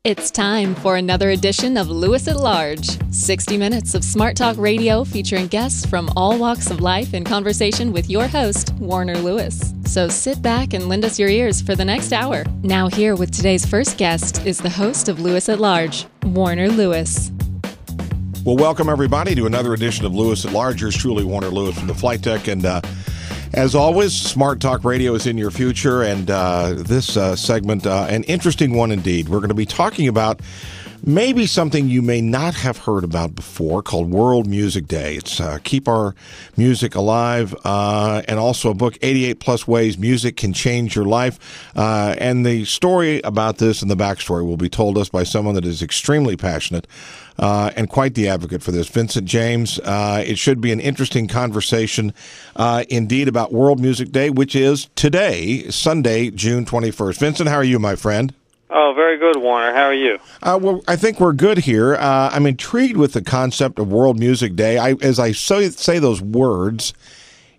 It's time for another edition of Lewis at Large, 60 minutes of smart talk radio featuring guests from all walks of life in conversation with your host, Warner Lewis. So sit back and lend us your ears for the next hour. Now here with today's first guest is the host of Lewis at Large, Warner Lewis. Well, welcome everybody to another edition of Lewis at Large. Yours truly, Warner Lewis from the Flight Deck, and as always, Smart Talk Radio is in your future, and this segment, an interesting one indeed. We're going to be talking about maybe something you may not have heard about before called World Music Day. It's Keep Our Music Alive, and also a book, 88 Plus Ways Music Can Change Your Life. And the story about this and the backstory will be told us by someone that is extremely passionate and quite the advocate for this, Vincent James. It should be an interesting conversation indeed about World Music Day, which is today, Sunday, June 21st. Vincent, how are you, my friend? Oh, very good, Warner. How are you? Well, I think we're good here. I'm intrigued with the concept of World Music Day. As I say those words,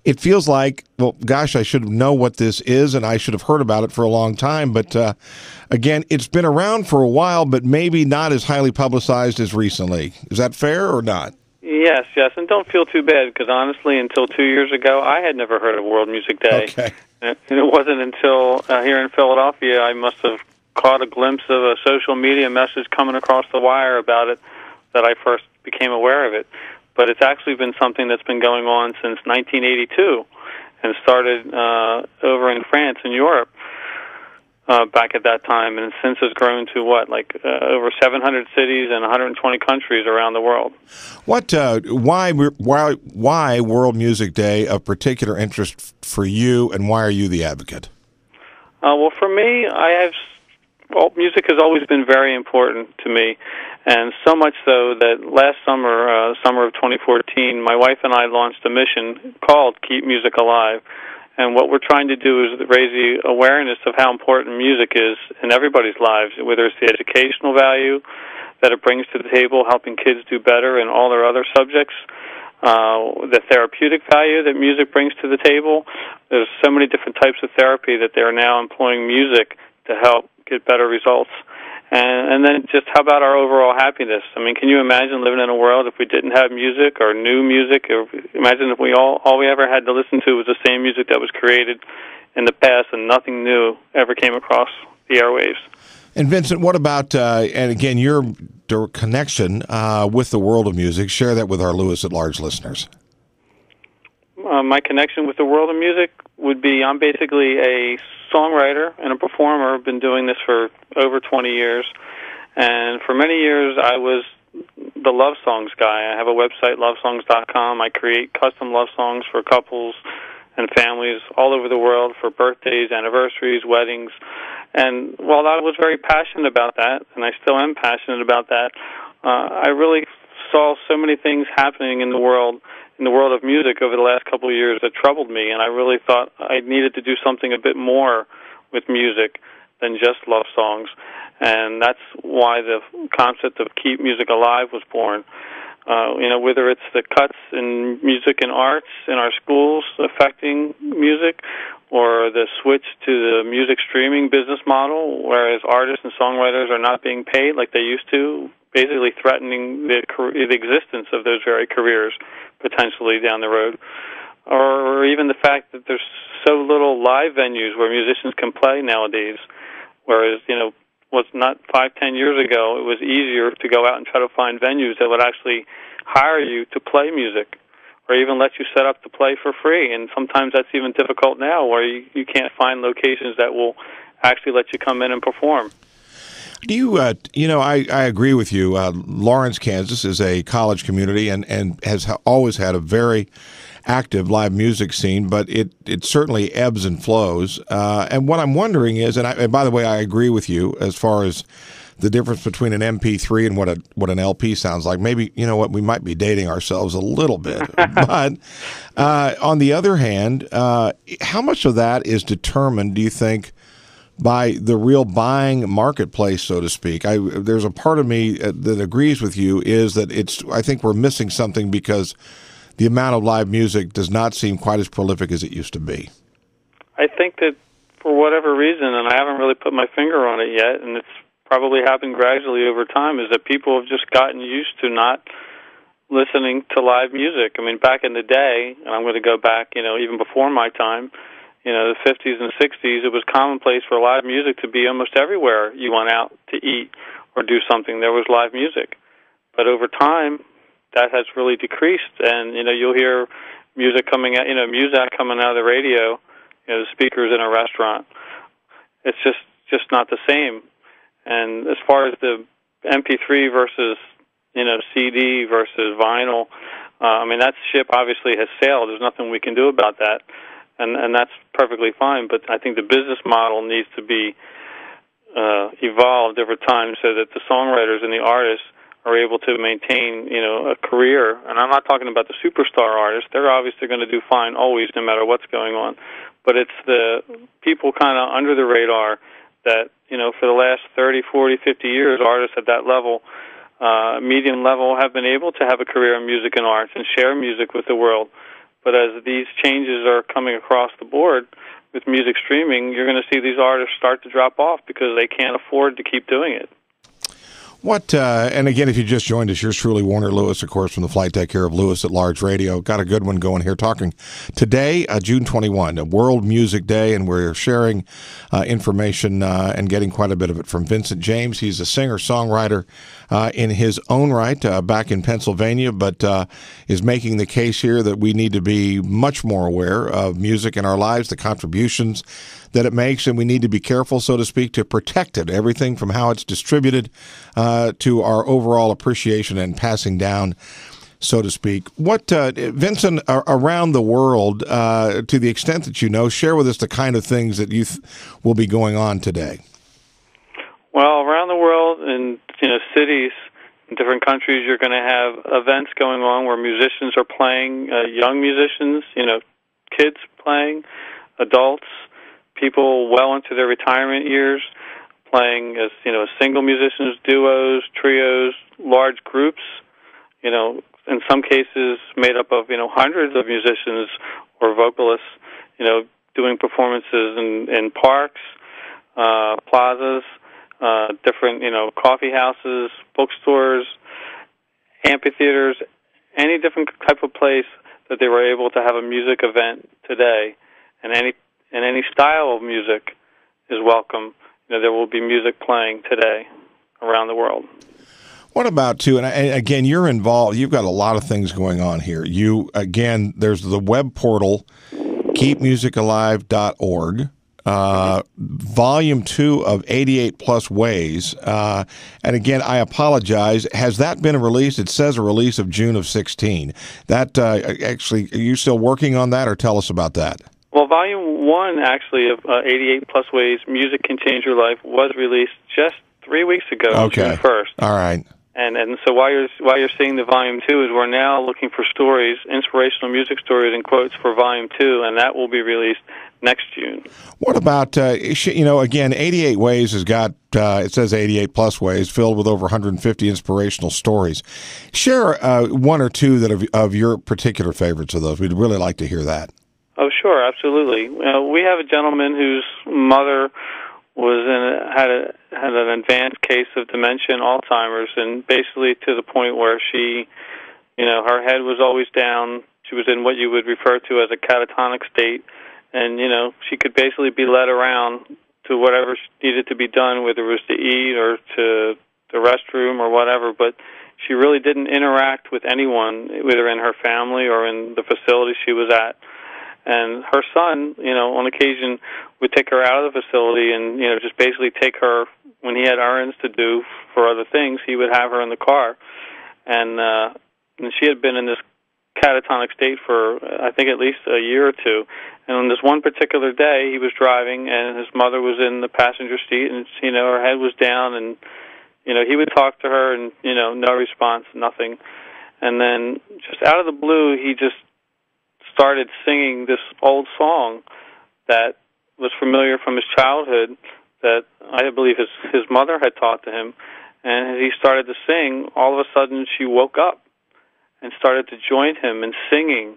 it feels like, well, gosh, I should know what this is, and I should have heard about it for a long time. But again, it's been around for a while, but maybe not as highly publicized as recently. Is that fair or not? Yes, and don't feel too bad, because honestly, until 2 years ago, I had never heard of World Music Day. Okay. And it wasn't until here in Philadelphia I must have caught a glimpse of a social media message coming across the wire about it that I first became aware of it. But it's actually been something that's been going on since 1982 and started over in France and Europe back at that time, and since has grown to over 700 cities and 120 countries around the world. Why World Music Day of particular interest for you, and why are you the advocate? Well, for me, music has always been very important to me, and so much so that last summer, summer of 2014, my wife and I launched a mission called Keep Music Alive. And what we're trying to do is raise the awareness of how important music is in everybody's lives, whether it's the educational value that it brings to the table, helping kids do better in all their other subjects, the therapeutic value that music brings to the table. There's so many different types of therapy that they're now employing music to help get better results. And then just how about our overall happiness? I mean, can you imagine living in a world if we didn't have music or new music? Or imagine if all we ever had to listen to was the same music that was created in the past and nothing new ever came across the airwaves. And Vincent, what about, and again, your connection with the world of music? Share that with our Lewis at Large listeners. My connection with the world of music would be I'm basically a songwriter and a performer. I've been doing this for over 20 years. And for many years, I was the love songs guy. I have a website, lovesongs.com. I create custom love songs for couples and families all over the world for birthdays, anniversaries, weddings. And while I was very passionate about that, and I still am passionate about that, I really saw so many things happening in the world of music over the last couple of years that troubled me, and I really thought I needed to do something a bit more with music than just love songs. And that's why the concept of Keep Music Alive was born. Whether it's the cuts in music and arts in our schools affecting music, or the switch to the music streaming business model, whereas artists and songwriters are not being paid like they used to, basically threatening the existence of those very careers potentially down the road, or even the fact that there's so little live venues where musicians can play nowadays, whereas, was not 5-10 years ago, it was easier to go out and try to find venues that would actually hire you to play music, or even let you set up to play for free. And sometimes that's even difficult now, where you can't find locations that will actually let you come in and perform. Do you, I agree with you. Lawrence, Kansas is a college community and has always had a very active live music scene, but it certainly ebbs and flows. And what I'm wondering is, and by the way, I agree with you as far as the difference between an MP3 and what an LP sounds like. Maybe, we might be dating ourselves a little bit. But on the other hand, how much of that is determined, do you think, by the real buying marketplace, so to speak? There's a part of me that agrees with you, is that I think we're missing something because the amount of live music does not seem quite as prolific as it used to be. I think that for whatever reason, and I haven't really put my finger on it yet, and it's probably happened gradually over time, is that people have just gotten used to not listening to live music. I mean, back in the day, and I'm going to go back, even before my time, the 50s and 60s, it was commonplace for live music to be almost everywhere you went out to eat or do something. There was live music. But over time, that has really decreased, and, you'll hear music coming out, music coming out of the radio, the speakers in a restaurant. It's just not the same. And as far as the MP3 versus CD versus vinyl, that ship obviously has sailed. There's nothing we can do about that, and that's perfectly fine. But I think the business model needs to be evolved over time so that the songwriters and the artists are able to maintain, a career. And I'm not talking about the superstar artists. They're obviously going to do fine always, no matter what's going on. But it's the people kind of under the radar that, for the last 30, 40, 50 years, artists at that level, medium level, have been able to have a career in music and arts and share music with the world. But as these changes are coming across the board with music streaming, you're going to see these artists start to drop off because they can't afford to keep doing it. And again, if you just joined us, yours truly, Warner Lewis, of course, from the flight deck here of Lewis at Large Radio. Got a good one going here talking today, June 21, World Music Day, and we're sharing information and getting quite a bit of it from Vincent James. He's a singer-songwriter in his own right back in Pennsylvania, but is making the case here that we need to be much more aware of music in our lives, the contributions that it makes, and we need to be careful, so to speak, to protect it. Everything from how it's distributed to our overall appreciation and passing down, so to speak. What, Vincent, around the world, to the extent that you know, share with us the kind of things that you will be going on today. Well, around the world, in cities, in different countries, you're going to have events going on where musicians are playing, young musicians, kids playing, adults, people well into their retirement years playing as, single musicians, duos, trios, large groups, in some cases made up of, hundreds of musicians or vocalists, doing performances in parks, plazas, different, coffee houses, bookstores, amphitheaters, any different type of place that they were able to have a music event today. And any style of music is welcome. There will be music playing today around the world. What about, too, and again, you're involved, you've got a lot of things going on here. There's the web portal, keepmusicalive.org, volume 2 of 88 Plus Ways. And again, I apologize. Has that been released? It says a release of June of 16. That, actually, are you still working on that, or tell us about that? Well, Volume 1, actually, of 88 Plus Ways, Music Can Change Your Life, was released just 3 weeks ago, okay. June 1st. All right. And so while you're seeing the Volume 2 is we're now looking for stories, inspirational music stories and quotes for Volume 2, and that will be released next June. What about, again, 88 Ways has got, it says 88 Plus Ways, filled with over 150 inspirational stories. Share one or two that of your particular favorites of those. We'd really like to hear that. Oh, sure, absolutely. We have a gentleman whose mother had an advanced case of dementia and Alzheimer's, and basically to the point where she, her head was always down. She was in what you would refer to as a catatonic state, and she could basically be led around to whatever needed to be done, whether it was to eat or to the restroom or whatever. But she really didn't interact with anyone, either in her family or in the facility she was at. And her son, on occasion would take her out of the facility and, just basically take her when he had errands to do for other things. He would have her in the car. And she had been in this catatonic state for, I think, at least a year or two. And on this one particular day, he was driving, and his mother was in the passenger seat, and, her head was down. And, he would talk to her, and, no response, nothing. And then just out of the blue, he just started singing this old song that was familiar from his childhood that I believe his mother had taught to him. And as he started to sing, all of a sudden she woke up and started to join him in singing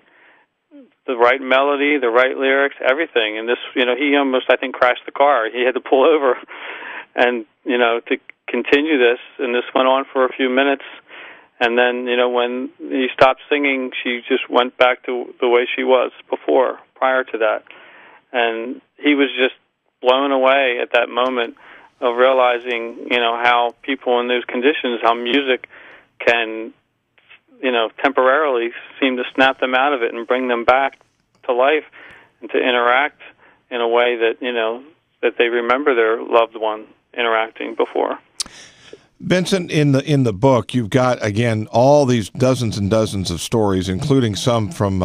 the right melody, the right lyrics, everything. And this, he almost, I think, crashed the car. He had to pull over. and to continue this, and this went on for a few minutes. And then, when he stopped singing, she just went back to the way she was before, prior to that. And he was just blown away at that moment of realizing, how people in those conditions, how music can, temporarily seem to snap them out of it and bring them back to life and to interact in a way that, that they remember their loved one interacting before. Vincent, in the book, you've got, again, all these dozens and dozens of stories, including some from,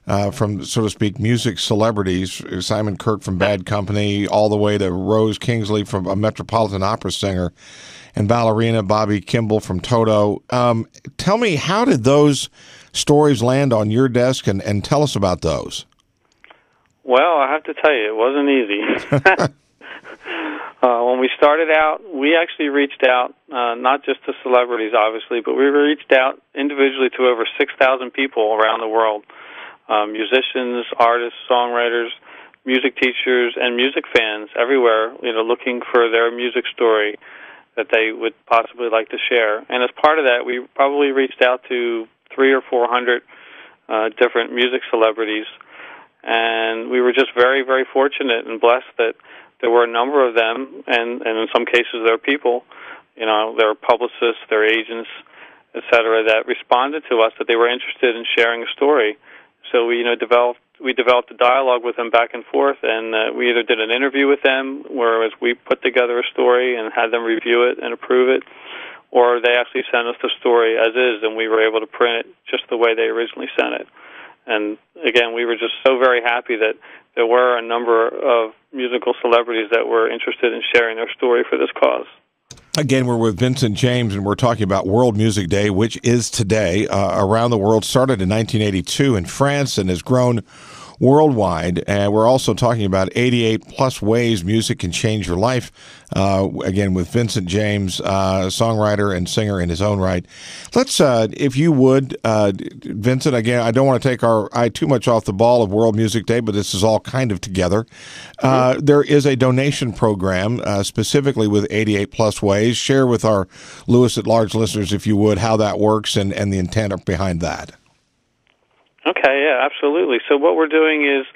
so to speak, music celebrities, Simon Kirke from Bad Company, all the way to Rose Kingsley from a Metropolitan Opera singer, and ballerina Bobby Kimball from Toto. Tell me, how did those stories land on your desk, and tell us about those? Well, I have to tell you, it wasn't easy. When we started out, we actually reached out, not just to celebrities, obviously, but we reached out individually to over 6,000 people around the world, musicians, artists, songwriters, music teachers, and music fans everywhere, looking for their music story that they would possibly like to share. And as part of that, we probably reached out to 300 or 400 different music celebrities, and we were just very, very fortunate and blessed that there were a number of them, and in some cases their people, their publicists, their agents, et cetera, that responded to us that they were interested in sharing a story. So we developed a dialogue with them back and forth, and we either did an interview with them, whereas we put together a story and had them review it and approve it, or they actually sent us the story as is, and we were able to print it just the way they originally sent it. And again, we were just so very happy that there were a number of musical celebrities that were interested in sharing their story for this cause. Again, we're with Vincent James, and we're talking about World Music Day, which is today around the world. Started in 1982 in France and has grown worldwide. And we're also talking about 88 plus ways music can change your life. Again, with Vincent James, songwriter and singer in his own right. Let's, if you would, Vincent, again, I don't want to take our eye too much off the ball of World Music Day, but this is all kind of together. There is a donation program specifically with 88 plus ways. Share with our Lewis at Large listeners, if you would, how that works and the intent behind that. Okay, yeah, absolutely. So what we're doing is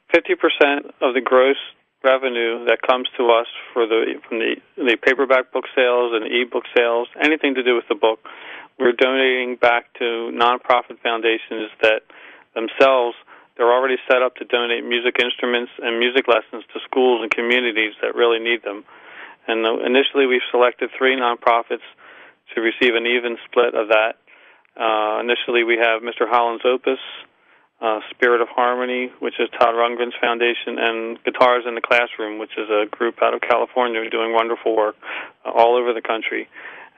50% of the gross revenue that comes to us from the paperback book sales and e-book sales, anything to do with the book, we're donating back to nonprofit foundations that themselves, they're already set up to donate music instruments and music lessons to schools and communities that really need them. And initially we've selected 3 nonprofits to receive an even split of that. Initially, we have Mr. Holland's Opus, Spirit of Harmony, which is Todd Rundgren's foundation, and Guitars in the Classroom, which is a group out of California doing wonderful work all over the country.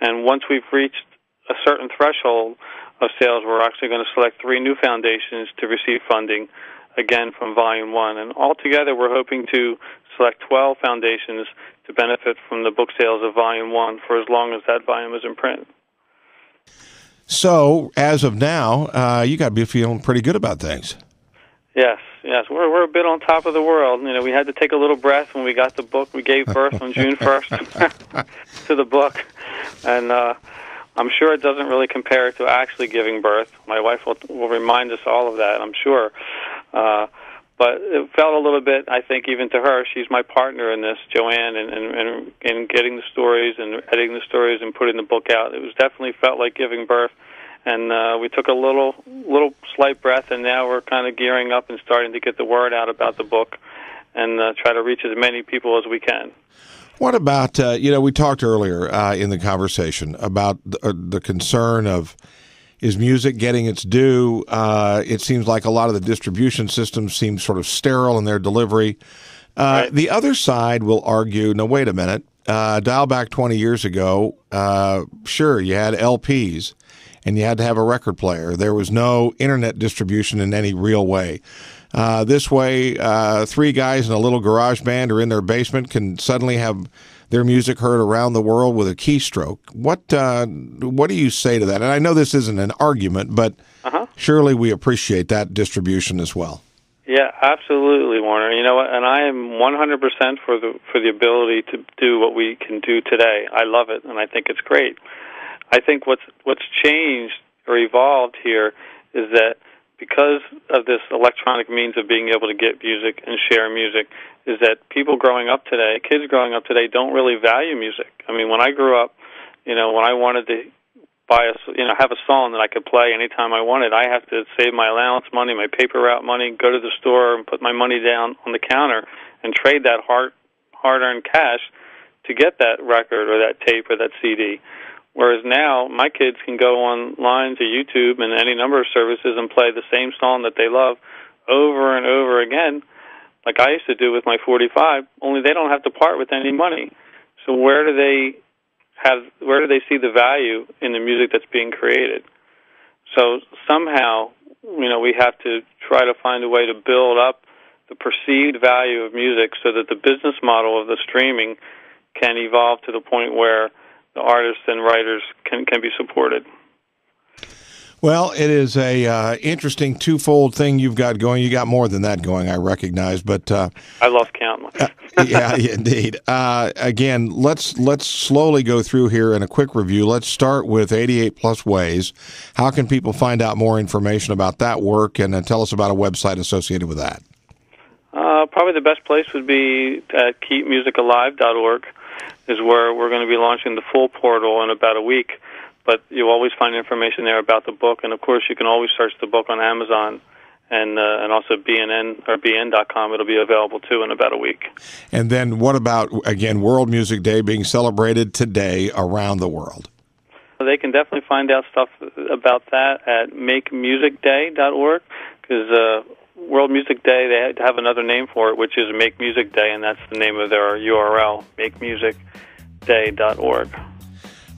And once we've reached a certain threshold of sales, we're actually going to select 3 new foundations to receive funding, again, from Volume 1. And altogether, we're hoping to select 12 foundations to benefit from the book sales of Volume 1 for as long as that volume is in print. So, as of now, you got to be feeling pretty good about things. Yes. We're a bit on top of the world. We had to take a little breath when we got the book. We gave birth on June 1st to the book, and I'm sure it doesn't really compare to actually giving birth. My wife will remind us all of that, I'm sure. But it felt a little bit, I think, even to her. She's my partner in this, Joanne, in getting the stories and editing the stories and putting the book out. It was definitely felt like giving birth. And we took a little slight breath, and now we're kind of gearing up and starting to get the word out about the book and try to reach as many people as we can. What about, we talked earlier in the conversation about the concern of, is music getting its due? It seems like a lot of the distribution systems seem sort of sterile in their delivery. Right. The other side will argue, no, wait a minute, dial back 20 years ago, sure, you had LPs, and you had to have a record player. There was no internet distribution in any real way. This way, 3 guys in a little garage band or in their basement can suddenly have their music heard around the world with a keystroke. What do you say to that? And I know this isn't an argument, but surely we appreciate that distribution as well. Yeah, absolutely, Warner. You know what? And I am 100% for the ability to do what we can do today. I love it, and I think it's great. I think what's changed or evolved here is that because of this electronic means of being able to get music and share music, is that people growing up today, kids growing up today, don't really value music. I mean, when I grew up, when I wanted to have a song that I could play anytime I wanted, I have to save my allowance money, my paper route money, go to the store and put my money down on the counter and trade that hard-earned cash to get that record or that tape or that CD. Whereas now, my kids can go online to YouTube and any number of services and play the same song that they love over and over again, like I used to do with my 45, only they don't have to part with any money. So where do they see the value in the music that's being created? So somehow, we have to try to find a way to build up the perceived value of music so that the business model of the streaming can evolve to the point where the artists and writers can be supported. Well, it is a interesting twofold thing you've got going. You got more than that going, I recognize, but I love counting. yeah, indeed. Again, let's slowly go through here in a quick review. Let's start with 88 Plus Ways. How can people find out more information about that work, and tell us about a website associated with that? Probably the best place would be at keepmusicalive.org. is where we're going to be launching the full portal in about a week. But you'll always find information there about the book, and of course you can always search the book on Amazon and also BNN or BN.com. It'll be available too in about a week. And then what about, again, World Music Day being celebrated today around the world? They can definitely find out stuff about that at makemusicday.org, because World Music Day, they have another name for it, which is Make Music Day, and that's the name of their URL, makemusicday.org.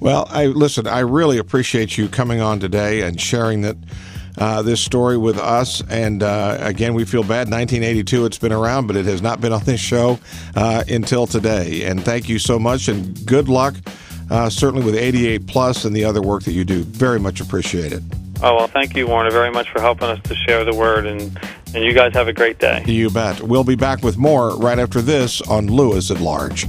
Well, I really appreciate you coming on today and sharing this story with us. And again, we feel bad. 1982, it's been around, but it has not been on this show until today. And thank you so much, and good luck, certainly with 88 Plus and the other work that you do. Very much appreciate it. Oh, well, thank you, Warner, very much for helping us to share the word, and you guys have a great day. You bet. We'll be back with more right after this on Lewis at Large.